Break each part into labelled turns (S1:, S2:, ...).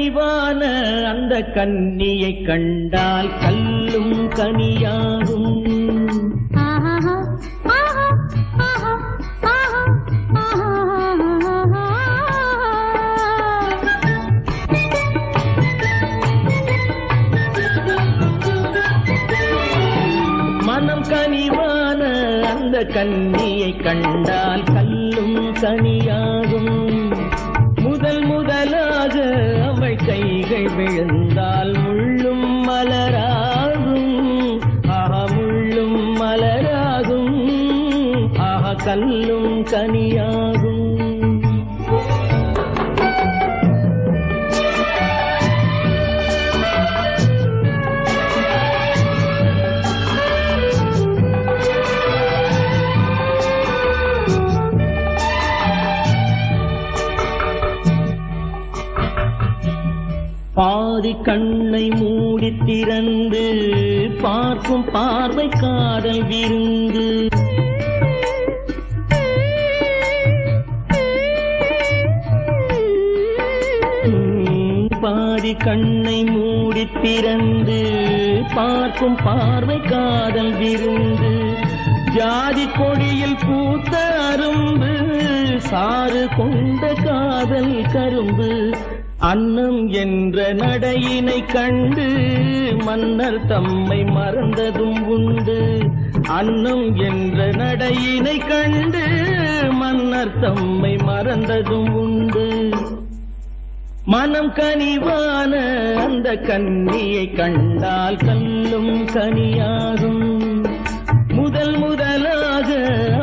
S1: கனிவான அந்த கன்னியை கண்டால் கல்லும் கனியாகும். மனம் கனிவான அந்த கன்னியை கண்டால் கல்லும் கனியாகும். முதலாக அவள் கைகள் விழுந்தால் முள்ளும் மலராகும். முள்ளும் மலராகும். கல்லும் கனியாகும். பாதி கண்ணை மூடி திறந்து பார்க்கும் பார்வை காதல் விருந்து. பாதி கண்ணை மூடி திறந்து பார்க்கும் பார்வை காதல் விருந்து. ஜாதி கொடியில் பூத்த அரும்பு சாறு கொண்ட காதல் கரும்பு. அன்னம் என்ற நடையினை கண்டு மன்னர் தம்மை மறந்ததும் உண்டு. அன்னம் என்ற நடையினை கண்டு மன்னர் தம்மை மறந்ததும் உண்டு. மனம் கனிவான அந்த கன்னியை கண்டால் கல்லும் கனியாகும். முதலாக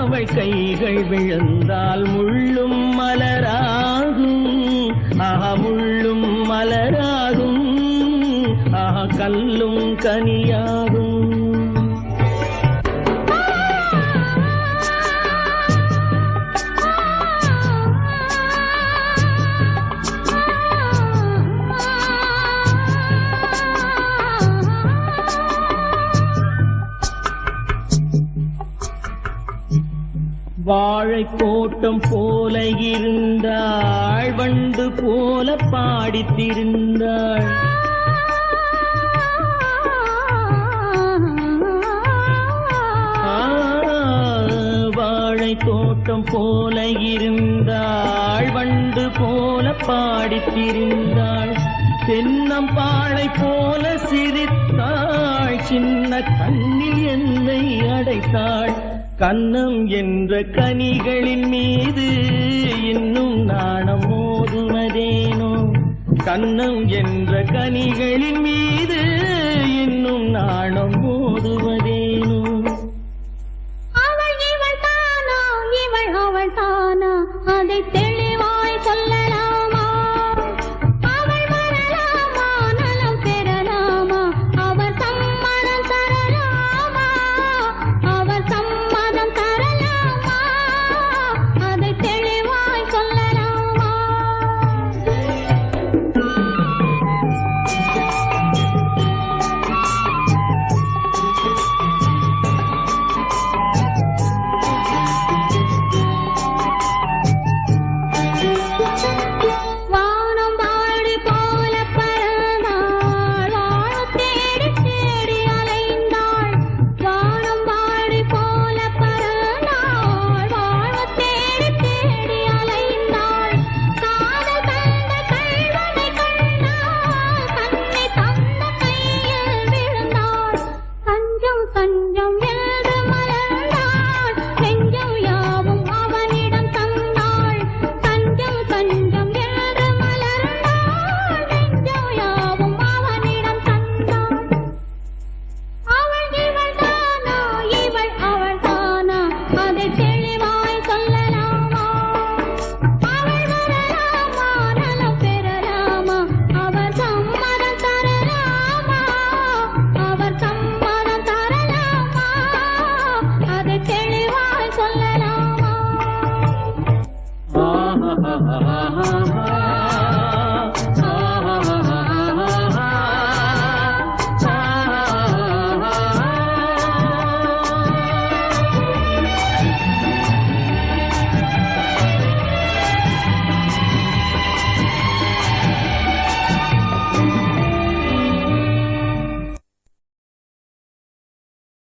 S1: அவள் கைகள் விழுந்தால் முள்ளும் மலராகும். முள்ளும் மலராகும். கல்லும் கனியாகும். வாழை கோட்டம் போல இருந்தாள் வண்டு போல பாடித்திருந்தாள். வாழை தோட்டம் போல இருந்தாள் வண்டு போல பாடித்திருந்தாள். தென்னம்பாளை போல சிரித்தாள். சின்ன கண்ணில் என்னை அடைத்தாள். கன்னம் என்ற கனிகளின் மீது இன்னும் நாணம் மோதுவதேனோ. கன்னம் என்ற கனிகளின் மீது இன்னும் நாணம் மோதுவதேனோ.